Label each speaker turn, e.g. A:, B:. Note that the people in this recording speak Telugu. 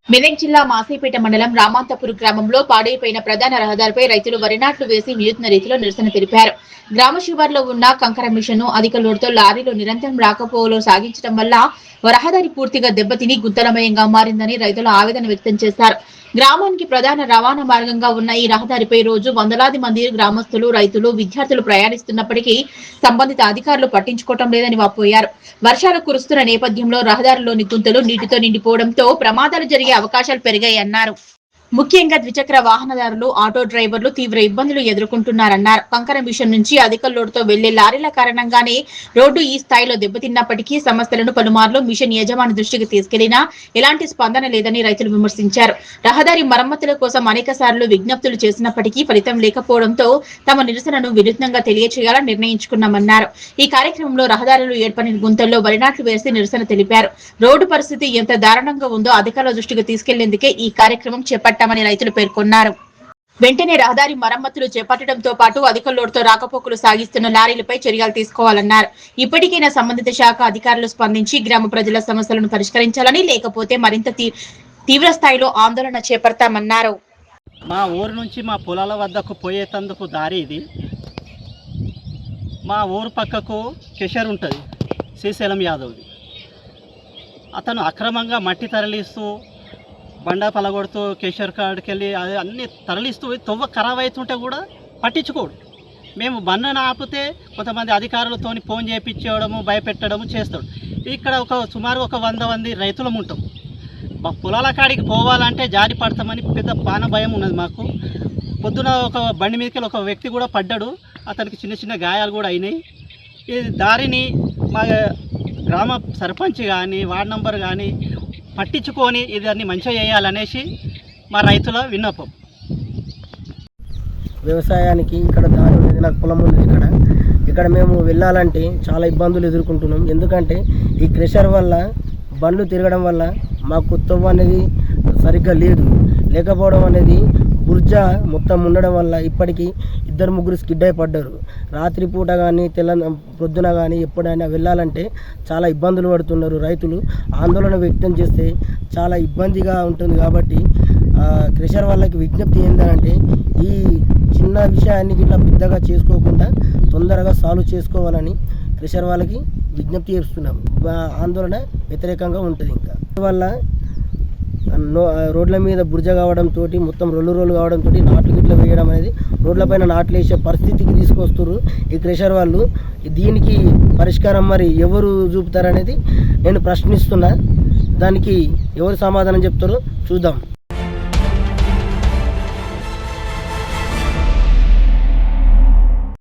A: మెదక్ జిల్లా మాసేపేట మండలం రామాంతపూర్ గ్రామంలో పాడైపోయిన ప్రధాన రహదారిపై రైతులు వరి నాట్లు వేసి వినూత్న రీతిలో నిరసన తెలిపారు. గ్రామ శివార్లో ఉన్న కంకర మిషన్ ను అధిక లోడ్తో లారీలు నిరంతరం రాకపోకలు సాగించడం వల్ల రహదారి పూర్తిగా దెబ్బతిని గుంతలమయంగా మారిందని రైతులు ఆవేదన వ్యక్తం చేశారు. గ్రామానికి ప్రధాన రవాణా మార్గంగా ఉన్న ఈ రహదారిపై రోజు వందలాది మంది గ్రామస్తులు, రైతులు, విద్యార్థులు ప్రయాణిస్తున్నప్పటికీ సంబంధిత అధికారులు పట్టించుకోవడం లేదని వాపోయారు. వర్షాలు కురుస్తున్న నేపథ్యంలో రహదారిలోని గుంతలు నీటితో నిండిపోవడంతో ప్రమాదాలు జరిగే అవకాశాలు పెరిగాయన్నారు. ముఖ్యంగా ద్విచక్ర వాహనదారులు, ఆటో డ్రైవర్లు తీవ్ర ఇబ్బందులు ఎదుర్కొంటున్నారన్నారు. కంకర మిషన్ నుంచి అధిక లోడ్తో వెళ్లే లారీల కారణంగానే రోడ్డు ఈ స్థాయిలో దెబ్బతిన్నప్పటికీ సమస్యలను పలుమార్లు మిషన్ యజమాని దృష్టికి తీసుకెళ్లినా ఎలాంటి స్పందన లేదని రైతులు విమర్శించారు. రహదారి మరమ్మతుల కోసం అనేక సార్లు విజ్ఞప్తులు చేసినప్పటికీ ఫలితం లేకపోవడంతో తమ నిరసనను వినూత్నంగా తెలియచేయాలని నిర్ణయించుకున్నామన్నారు. ఈ కార్యక్రమంలో రహదారులు ఏర్పడిన గుంతల్లో వరి నాట్లు వేసి నిరసన తెలిపారు. రోడ్డు పరిస్థితి ఎంత దారుణంగా ఉందో అధికారుల దృష్టికి తీసుకెళ్లేందుకే ఈ కార్యక్రమం చేపట్టామని రైతులు పేర్కొన్నారు. వెంటనే రహదారి మరమ్మతులు చేపట్టడంతో పాటు అధిక లోడ్తో రాకపోకలు సాగిస్తున్న లారీలపై చర్యలు తీసుకోవాలన్నారు. ఇప్పటికైనా సంబంధిత శాఖ అధికారులు స్పందించి గ్రామ ప్రజల సమస్యలను పరిష్కరించాలని, లేకపోతే మరింత తీవ్ర స్థాయిలో ఆందోళన చేపడతామన్నారు.
B: మా ఊరు నుంచి మా పొలాల వద్దకు పోయేటందుకు దారి ఇది. మా ఊరు పక్కకు కిషోర్ ఉంటుంది, శ్రీశైలం యాదవ్ది. అతను అక్రమంగా మట్టి తరలిస్తూ బండ పలగొడుతూ కేశర్ కాడికి వెళ్ళి అన్నీ తరలిస్తూ తొవ్వ ఖరాబ్ అవుతుంటే కూడా పట్టించుకోడు. మేము బండను ఆపితే కొంతమంది అధికారులతో ఫోన్ చేయించడము, భయపెట్టడము చేస్తాడు. ఇక్కడ సుమారు ఒక 100 మంది రైతులం ఉంటాం. పొలాల కాడికి పోవాలంటే జారి పడతామని పెద్ద పాన భయం ఉన్నది మాకు. పొద్దున ఒక బండి మీదకి ఒక వ్యక్తి కూడా పడ్డాడు, అతనికి చిన్న చిన్న గాయాలు కూడా అయినాయి. ఈ దారిని మా గ్రామ సర్పంచ్ కానీ వార్డు నంబర్ కానీ పట్టించుకొని ఇదాన్ని మంచిగా చేయాలనేసి మా రైతుల విన్నపం.
C: వ్యవసాయానికి ఇక్కడ దారి ఉన్నది, నాకు పొలం ఉన్నది. ఇక్కడ మేము వెళ్ళాలంటే చాలా ఇబ్బందులు ఎదుర్కొంటున్నాం. ఎందుకంటే ఈ క్రెషర్ వల్ల బండ్లు తిరగడం వల్ల మాకు తొవ్వ అనేది సరిగ్గా లేకపోవడం అనేది బుర్జా మొత్తం ఉండడం వల్ల ఇప్పటికీ 2-3 స్కిడ్ అయి పడ్డారు. రాత్రిపూట కానీ పొద్దున కానీ ఎప్పుడైనా వెళ్ళాలంటే చాలా ఇబ్బందులు పడుతున్నారు. రైతులు ఆందోళన వ్యక్తం చేస్తే చాలా ఇబ్బందిగా ఉంటుంది. కాబట్టి క్రెషర్ వాళ్ళకి విజ్ఞప్తి ఏంటంటే ఈ చిన్న విషయాన్ని ఇట్లా పెద్దగా చేసుకోకుండా తొందరగా సాల్వ్ చేసుకోవాలని క్రెషర్ వాళ్ళకి విజ్ఞప్తి చేస్తున్నాం. ఆందోళన వ్యతిరేకంగా ఉంటుంది. ఇంకా వల్ల రోడ్ల మీద బురజ కావడంతో మొత్తం రోలు కావడంతో నాట్లు గిట్ల వేయడం అనేది రోడ్లపైన నాట్లు వేసే పరిస్థితికి తీసుకొస్తారు ఈ క్రెషర్ వాళ్ళు. దీనికి పరిష్కారం మరి ఎవరు చూపుతారనేది నేను ప్రశ్నిస్తున్నా. దానికి ఎవరు సమాధానం చెప్తారో చూద్దాం.